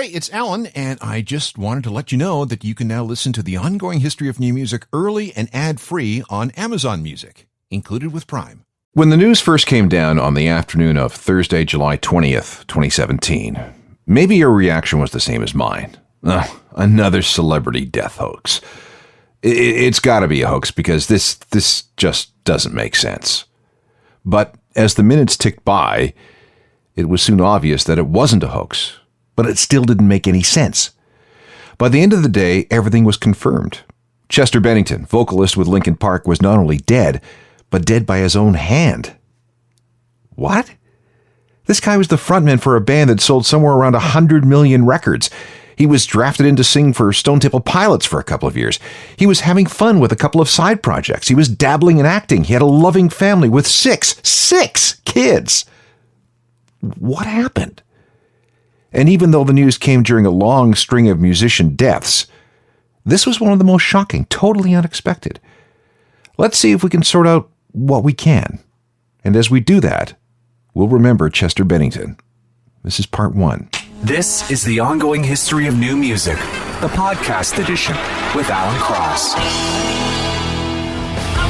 Hey, it's Alan, and I just wanted to let you know that you can now listen to the ongoing history of new music early and ad-free on Amazon Music, included with Prime. When the news first came down on the afternoon of Thursday, July 20th, 2017, maybe your reaction was the same as mine. Another celebrity death hoax. It's got to be a hoax because this just doesn't make sense. But as the minutes ticked by, it was soon obvious that it wasn't a hoax, but it still didn't make any sense. By the end of the day, everything was confirmed. Chester Bennington, vocalist with Linkin Park, was not only dead, but dead by his own hand. What? This guy was the frontman for a band that sold somewhere around 100 million records. He was drafted in to sing for Stone Temple Pilots for a couple of years. He was having fun with a couple of side projects. He was dabbling in acting. He had a loving family with six kids. What happened? And even though the news came during a long string of musician deaths, this was one of the most shocking, totally unexpected. Let's see if we can sort out what we can. And as we do that, we'll remember Chester Bennington. This is part 1. This is the ongoing history of new music, the podcast edition with Alan Cross. I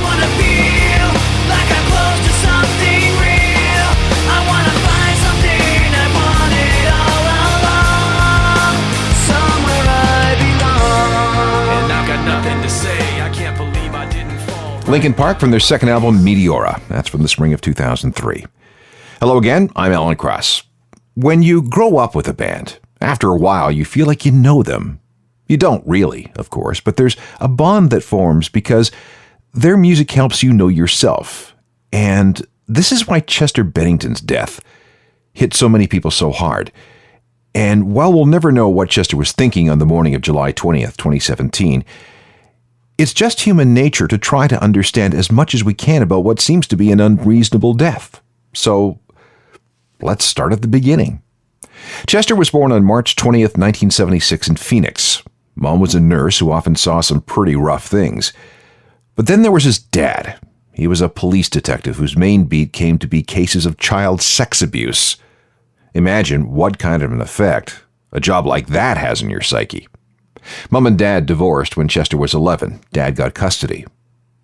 want to feel like I'm close to something real. I want to find something I wanted all along. Somewhere I belong. And I've got nothing to say. I can't believe I didn't fall. Linkin Park from their second album, Meteora. That's from the spring of 2003. Hello again, I'm Alan Cross. When you grow up with a band, after a while you feel like you know them. You don't really, of course, but there's a bond that forms because their music helps you know yourself. And this is why Chester Bennington's death hit so many people so hard. And while we'll never know what Chester was thinking on the morning of July 20th, 2017, it's just human nature to try to understand as much as we can about what seems to be an unreasonable death. So let's start at the beginning. Chester was born on March 20th, 1976 in Phoenix. Mom was a nurse who often saw some pretty rough things. But then there was his dad. He was a police detective whose main beat came to be cases of child sex abuse. Imagine what kind of an effect a job like that has in your psyche. Mom and Dad divorced when Chester was 11. Dad got custody.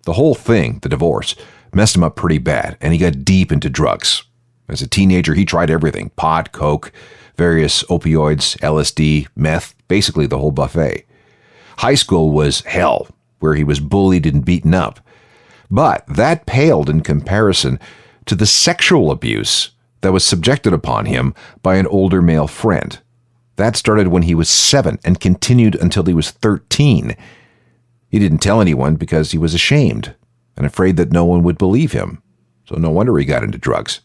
The whole thing, the divorce, messed him up pretty bad, and he got deep into drugs. As a teenager, he tried everything: pot, coke, various opioids, LSD, meth, basically the whole buffet. High school was hell, where he was bullied and beaten up. But that paled in comparison to the sexual abuse that was subjected upon him by an older male friend. That started when he was 7 and continued until he was 13. He didn't tell anyone because he was ashamed and afraid that no one would believe him. So no wonder he got into drugs.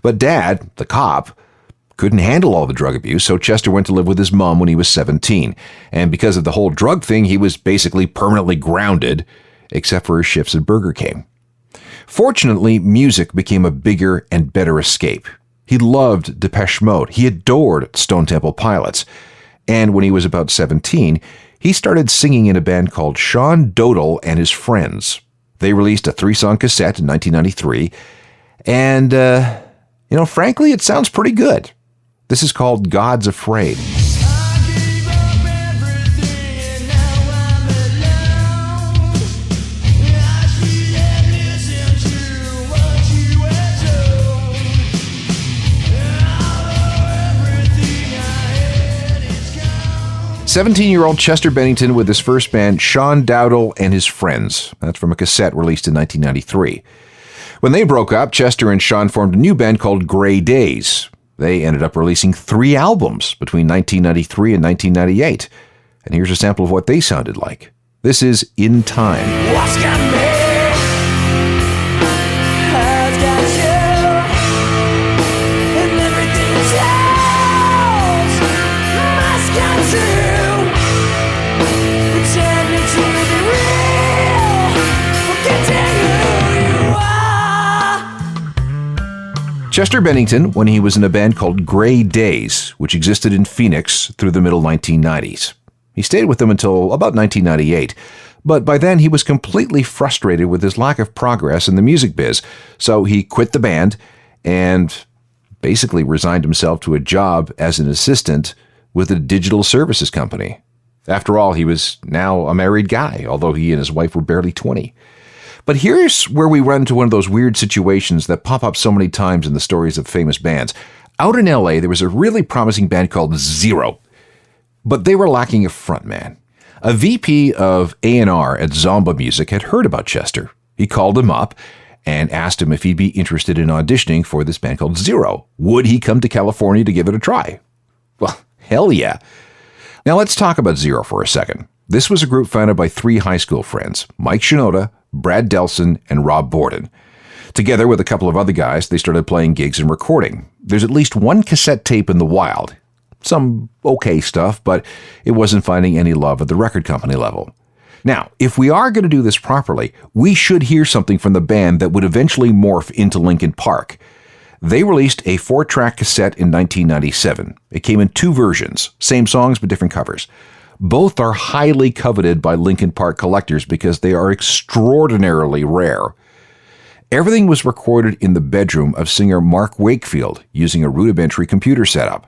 But Dad, the cop, couldn't handle all the drug abuse, so Chester went to live with his mom when he was 17. And because of the whole drug thing, he was basically permanently grounded, except for his shifts at Burger King. Fortunately, music became a bigger and better escape. He loved Depeche Mode. He adored Stone Temple Pilots. And when he was about 17, he started singing in a band called Sean Dodal and His Friends. They released a 3-song cassette in 1993, and frankly, it sounds pretty good. This is called God's Afraid. I gave up everything and now I'm alone. I should have listened to what you had told. Although everything I had is gone. 17-year-old Chester Bennington with his first band, Sean Dodal and His Friends. That's from a cassette released in 1993. When they broke up, Chester and Sean formed a new band called Gray Days. They ended up releasing 3 albums between 1993 and 1998. And here's a sample of what they sounded like. This is In Time. What's got me? Has got you. And everything else must got you. Pretending to be real. Forgetting who you are. Chester Bennington, when he was in a band called Gray Days, which existed in Phoenix through the middle 1990s. He stayed with them until about 1998, but by then he was completely frustrated with his lack of progress in the music biz, so he quit the band and basically resigned himself to a job as an assistant with a digital services company. After all, he was now a married guy, although he and his wife were barely 20. But here's where we run into one of those weird situations that pop up so many times in the stories of famous bands. Out in LA, there was a really promising band called Zero, but they were lacking a frontman. A VP of A&R at Zomba Music had heard about Chester. He called him up and asked him if he'd be interested in auditioning for this band called Zero. Would he come to California to give it a try? Well, hell yeah. Now let's talk about Zero for a second. This was a group founded by 3 high school friends, Mike Shinoda, Brad Delson, and Rob Borden. Together with a couple of other guys, they started playing gigs and recording. There's at least one cassette tape in the wild. Some okay stuff, but it wasn't finding any love at the record company level. Now, if we are going to do this properly, we should hear something from the band that would eventually morph into Linkin Park. They released a 4-track cassette in 1997. It came in 2 versions, same songs but different covers. Both are highly coveted by Linkin Park collectors because they are extraordinarily rare. Everything was recorded in the bedroom of singer Mark Wakefield using a rudimentary computer setup.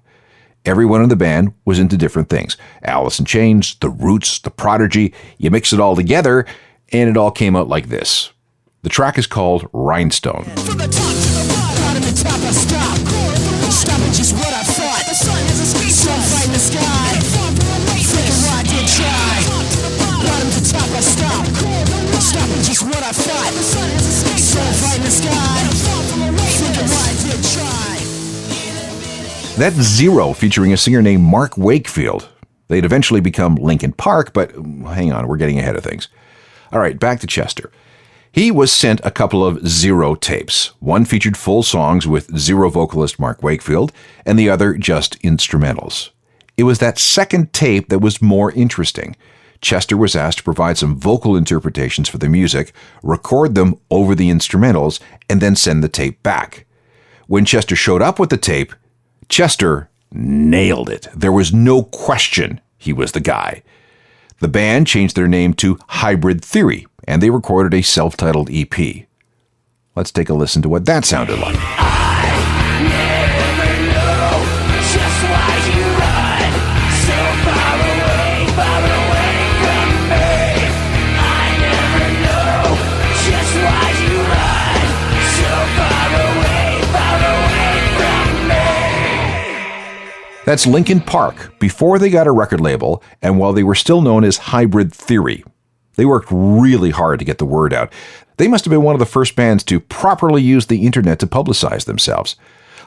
Everyone in the band was into different things. Alice in Chains, The Roots, The Prodigy. You mix it all together, and it all came out like this. The track is called Rhinestone. From the top to the bottom and top I stop. Stop is just what I thought. The sun has a sweet sun right in the sky. Thinking why I did try. Bottom to top I stop. Stop is just what I thought. The sun has a sweet sun right in the sky. Thinking why I did try. That's Zero, featuring a singer named Mark Wakefield. They'd eventually become Linkin Park, but hang on, we're getting ahead of things. All right, back to Chester. He was sent a couple of Zero tapes. One featured full songs with Zero vocalist Mark Wakefield, and the other just instrumentals. It was that second tape that was more interesting. Chester was asked to provide some vocal interpretations for the music, record them over the instrumentals, and then send the tape back. When Chester showed up with the tape, Chester nailed it. There was no question he was the guy. The band changed their name to Hybrid Theory, and they recorded a self-titled EP. Let's take a listen to what that sounded like. That's Linkin Park, before they got a record label and while they were still known as Hybrid Theory. They worked really hard to get the word out. They must have been one of the first bands to properly use the internet to publicize themselves.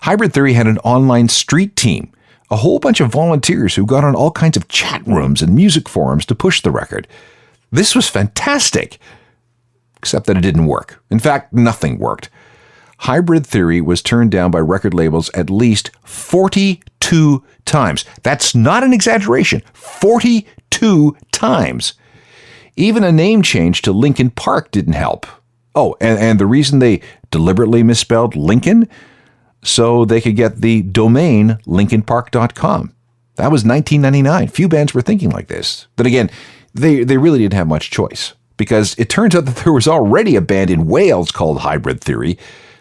Hybrid Theory had an online street team, a whole bunch of volunteers who got on all kinds of chat rooms and music forums to push the record. This was fantastic, except that it didn't work. In fact, nothing worked. Hybrid Theory was turned down by record labels at least 42 times. That's not an exaggeration. 42 times. Even a name change to Linkin Park didn't help. Oh, and the reason they deliberately misspelled Lincoln? So they could get the domain linkinpark.com. That was 1999. Few bands were thinking like this. Then again, they really didn't have much choice, because it turns out that there was already a band in Wales called Hybrid Theory,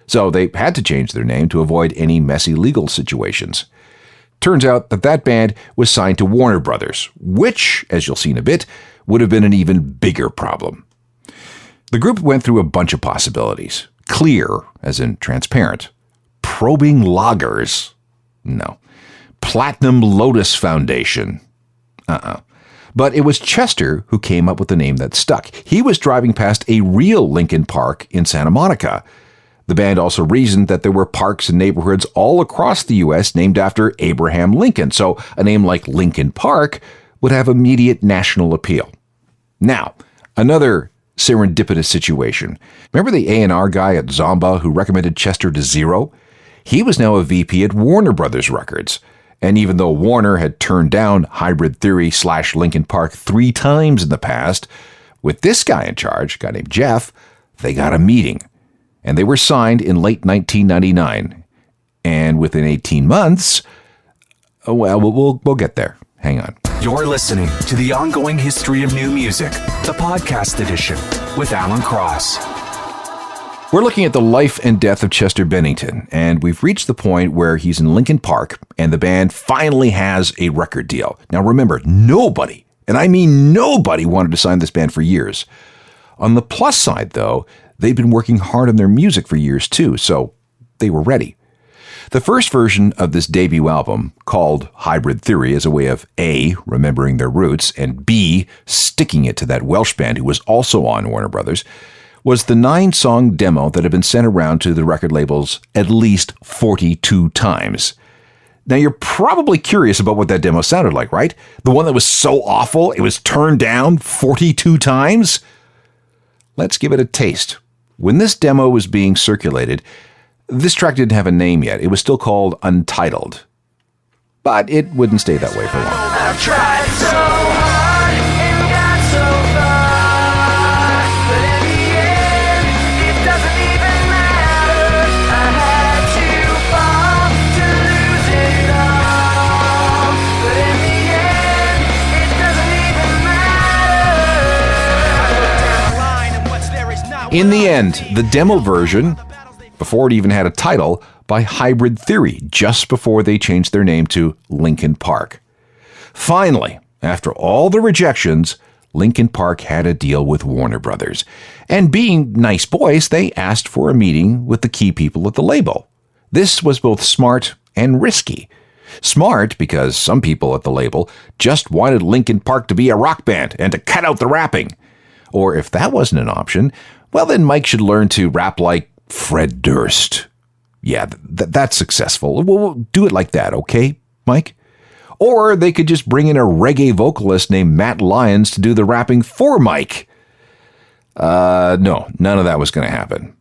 so they had to change their name to avoid any messy legal situations. Turns out that that band was signed to Warner Brothers, which, as you'll see in a bit, would have been an even bigger problem. The group went through a bunch of possibilities. Clear, as in transparent. Probing Loggers. No. Platinum Lotus Foundation. But it was Chester who came up with the name that stuck. He was driving past a real Linkin Park in Santa Monica. The band also reasoned that there were parks and neighborhoods all across the U.S. named after Abraham Lincoln, so a name like Linkin Park would have immediate national appeal. Now, another serendipitous situation. Remember the A&R guy at Zomba who recommended Chester to Zero? He was now a VP at Warner Brothers Records. And even though Warner had turned down Hybrid Theory / Linkin Park 3 times in the past, with this guy in charge, a guy named Jeff, they got a meeting. And they were signed in late 1999. And within 18 months, we'll get there. Hang on. You're listening to The Ongoing History of New Music, the podcast edition with Alan Cross. We're looking at the life and death of Chester Bennington, and we've reached the point where he's in Linkin Park, and the band finally has a record deal. Now remember, nobody, and I mean nobody, wanted to sign this band for years. On the plus side, though, they'd been working hard on their music for years too, so they were ready. The first version of this debut album, called Hybrid Theory, as a way of A, remembering their roots, and B, sticking it to that Welsh band who was also on Warner Brothers, was the 9-song demo that had been sent around to the record labels at least 42 times. Now, you're probably curious about what that demo sounded like, right? The one that was so awful, it was turned down 42 times? Let's give it a taste. When this demo was being circulated, this track didn't have a name yet. It was still called Untitled. But it wouldn't stay that way for long. I've tried so hard and got so far, but in the end, it doesn't even matter. I had to fall to lose it all, but in the end, it doesn't even matter. In the end, the demo version, before it even had a title, by Hybrid Theory, just before they changed their name to Linkin Park. Finally, after all the rejections, Linkin Park had a deal with Warner Brothers. And being nice boys, they asked for a meeting with the key people at the label. This was both smart and risky. Smart because some people at the label just wanted Linkin Park to be a rock band and to cut out the rapping. Or if that wasn't an option, well, then Mike should learn to rap like Fred Durst. Yeah, that's successful. We'll do it like that, okay, Mike? Or they could just bring in a reggae vocalist named Matt Lyons to do the rapping for Mike. No, none of that was going to happen.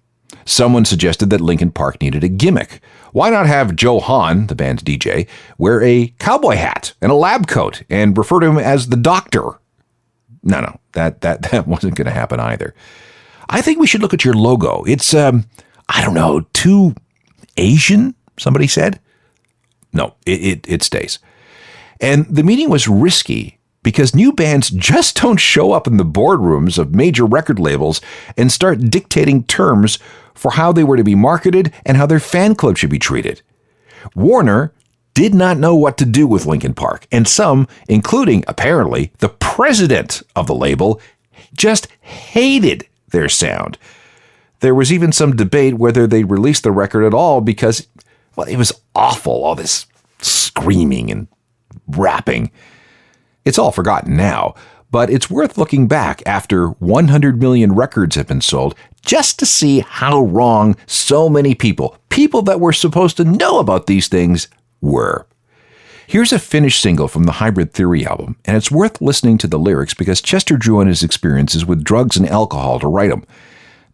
Someone suggested that Linkin Park needed a gimmick. Why not have Joe Hahn, the band's DJ, wear a cowboy hat and a lab coat and refer to him as the Doctor? No, that wasn't going to happen either. I think we should look at your logo. It's, too Asian, somebody said. No, it stays. And the meeting was risky because new bands just don't show up in the boardrooms of major record labels and start dictating terms for how they were to be marketed and how their fan club should be treated. Warner did not know what to do with Linkin Park, and some, including, apparently, the president of the label, just hated their sound. There was even some debate whether they released the record at all because, well, it was awful, all this screaming and rapping. It's all forgotten now, but it's worth looking back after 100 million records have been sold just to see how wrong so many people that were supposed to know about these things, were. Here's a finished single from the Hybrid Theory album, and it's worth listening to the lyrics because Chester drew on his experiences with drugs and alcohol to write them.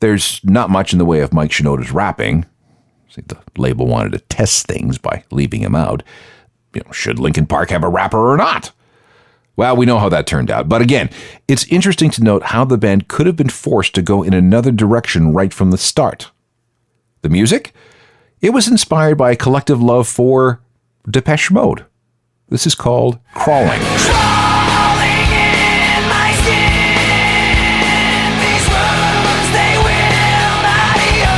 There's not much in the way of Mike Shinoda's rapping. See, the label wanted to test things by leaving him out. Should Linkin Park have a rapper or not? Well, we know how that turned out. But again, it's interesting to note how the band could have been forced to go in another direction right from the start. The music? It was inspired by a collective love for Depeche Mode. This is called Crawling. Crawling in my skin, these wounds they will not heal.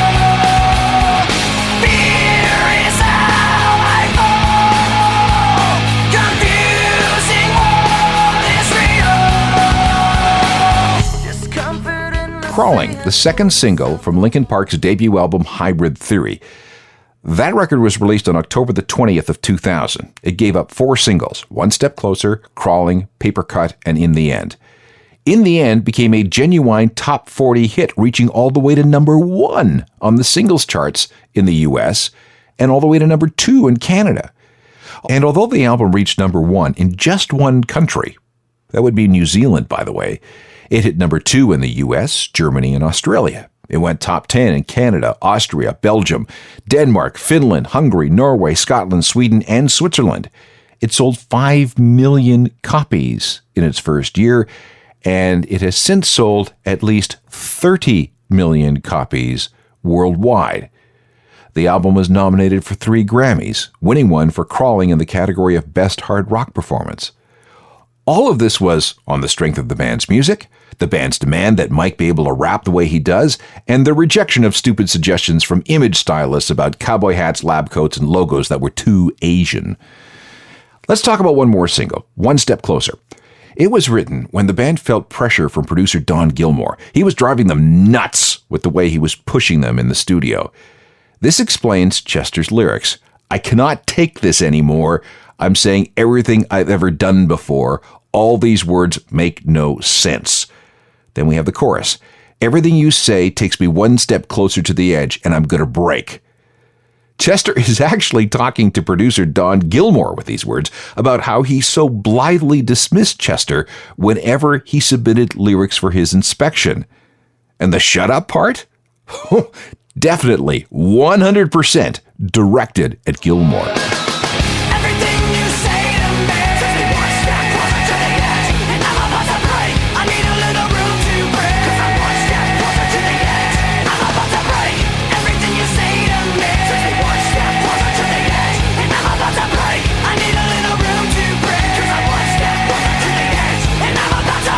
Fear is how I fall, confusing what is real. Discomfort and Crawling, the second single from Linkin Park's debut album Hybrid Theory. That record was released on October the 20th of 2000. It gave up 4 singles, One Step Closer, Crawling, Paper Cut, and In the End. In the End became a genuine top 40 hit, reaching all the way to number 1 on the singles charts in the US and all the way to number 2 in Canada. And although the album reached number 1 in just one country, that would be New Zealand, by the way, it hit number 2 in the US, Germany, and Australia. It went top 10 in Canada, Austria, Belgium, Denmark, Finland, Hungary, Norway, Scotland, Sweden, and Switzerland. It sold 5 million copies in its first year, and it has since sold at least 30 million copies worldwide. The album was nominated for 3 Grammys, winning one for Crawling in the category of Best Hard Rock Performance. All of this was on the strength of the band's music, the band's demand that Mike be able to rap the way he does, and the rejection of stupid suggestions from image stylists about cowboy hats, lab coats, and logos that were too Asian. Let's talk about one more single, One Step Closer. It was written when the band felt pressure from producer Don Gilmore. He was driving them nuts with the way he was pushing them in the studio. This explains Chester's lyrics. I cannot take this anymore. I'm saying everything I've ever done before. All these words make no sense. Then we have the chorus. Everything you say takes me one step closer to the edge, and I'm going to break. Chester is actually talking to producer Don Gilmore with these words about how he so blithely dismissed Chester whenever he submitted lyrics for his inspection. And the shut up part? Definitely 100% directed at Gilmore. Everything you say to me takes me one step closer to the edge, and I'm about to break. I need a little room to breathe, 'cause I'm one step closer to the edge, and I'm about to break. Everything you say to me takes me one step closer to the edge, and I'm about to break. I need a little room to breathe, 'cause I'm one step closer to the edge, and I'm about to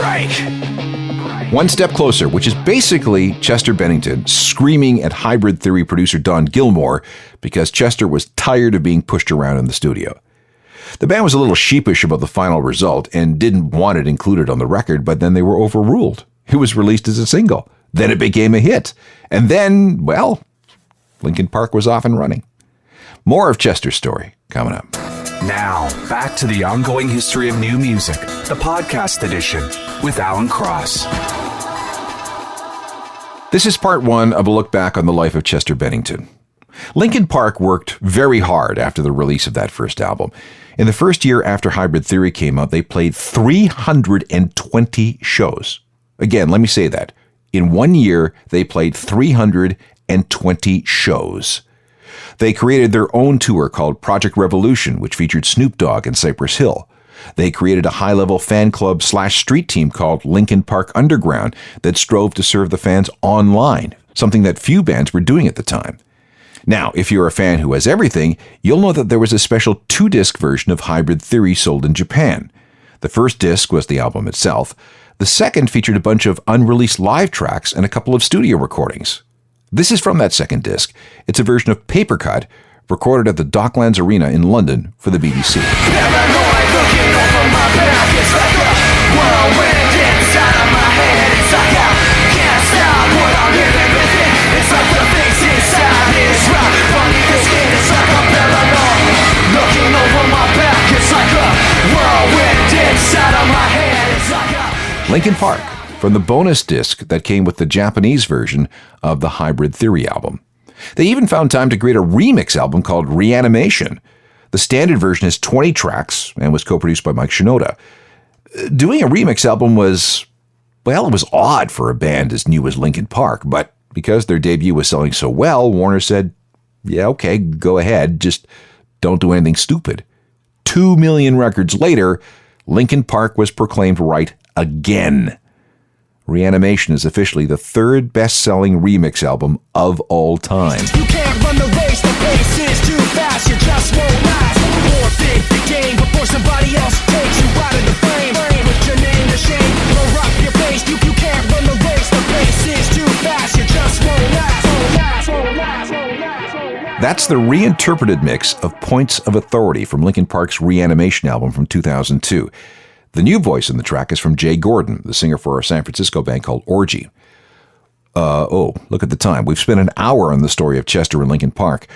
break. One Step Closer, which is basically Chester Bennington screaming at Hybrid Theory producer Don Gilmore because Chester was tired of being pushed around in the studio. The band was a little sheepish about the final result and didn't want it included on the record, but then they were overruled. It was released as a single. Then it became a hit. And then, well, Linkin Park was off and running. More of Chester's story coming up. Now, back to the ongoing history of new music, the podcast edition with Alan Cross. This is part one of a look back on the life of Chester Bennington. Linkin Park worked very hard after the release of that first album. In the first year after Hybrid Theory came out, they played 320 shows. Again, let me say that. In 1 year, they played 320 shows. They created their own tour called Project Revolution, which featured Snoop Dogg and Cypress Hill. They created a high-level fan club / street team called Linkin Park Underground that strove to serve the fans online, something that few bands were doing at the time. Now, if you're a fan who has everything, you'll know that there was a special 2-disc version of Hybrid Theory sold in Japan. The first disc was the album itself. The second featured a bunch of unreleased live tracks and a couple of studio recordings. This is from that second disc. It's a version of Paper Cut, recorded at the Docklands Arena in London for the BBC. Paranoid looking over my back. It's like a whirlwind inside of my head. It's like I can't stop what I'm living within. It's like the things inside is right beneath the skin. It's like a paranoid looking over my back. It's like a whirlwind inside of my head. It's like a Linkin Park, from the bonus disc that came with the Japanese version of the Hybrid Theory album. They even found time to create a remix album called Reanimation. The standard version has 20 tracks and was co-produced by Mike Shinoda. Doing a remix album was, well, it was odd for a band as new as Linkin Park, but because their debut was selling so well, Warner said, yeah, okay, go ahead, just don't do anything stupid. 2 million records later, Linkin Park was proclaimed right again. Reanimation is officially the third best-selling remix album of all time. You can't run the race, the pace is too fast, you just won't last. Forfeit the game before somebody else takes you out of the frame. Put your name to shame, roll up your face. You can't run the race, the pace is too fast, you just won't last. That's the reinterpreted mix of Points of Authority from Linkin Park's Reanimation album from 2002. The new voice in the track is from Jay Gordon, the singer for a San Francisco band called Orgy. Look at the time. We've spent an hour on the story of Chester and Linkin Park,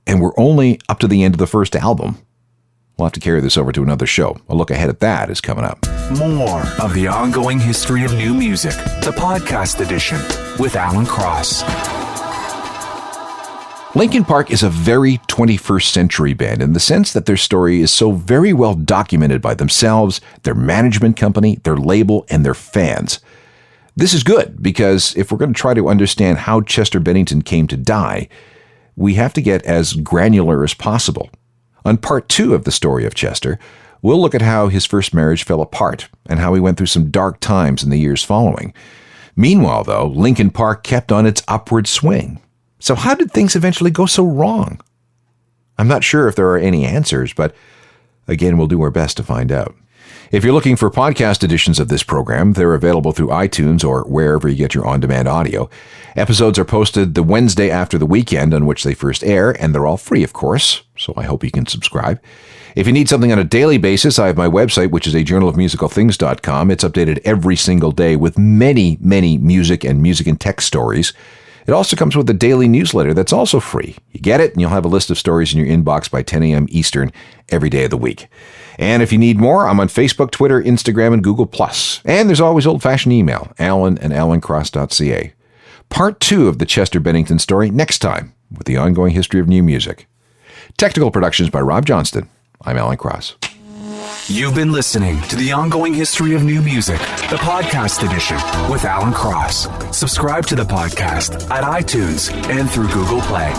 and we're only up to the end of the first album. We'll have to carry this over to another show. A look ahead at that is coming up. More of the ongoing history of new music, the podcast edition with Alan Cross. Linkin Park is a very 21st century band in the sense that their story is so very well documented by themselves, their management company, their label, and their fans. This is good because if we're going to try to understand how Chester Bennington came to die, we have to get as granular as possible. On part 2 of the story of Chester, we'll look at how his first marriage fell apart and how he went through some dark times in the years following. Meanwhile, though, Linkin Park kept on its upward swing. So how did things eventually go so wrong? I'm not sure if there are any answers, but Again, we'll do our best to find out. If you're looking for podcast editions of this program, they're available through iTunes or wherever you get your on-demand audio. Episodes are posted the Wednesday after the weekend on which they first air, and they're all free, of course, so I hope you can subscribe. If you need something on a daily basis, I have my website, which is a journalofmusicalthings.com. It's updated every single day with many, many music and tech stories. It also comes with a daily newsletter that's also free. You get it, and you'll have a list of stories in your inbox by 10 a.m. Eastern every day of the week. And if you need more, I'm on Facebook, Twitter, Instagram, and Google+. And there's always old-fashioned email, alan@alancross.ca. Part 2 of the Chester Bennington story next time with the ongoing history of new music. Technical productions by Rob Johnston. I'm Alan Cross. You've been listening to The Ongoing History of New Music, the podcast edition with Alan Cross. Subscribe to the podcast at iTunes and through Google Play.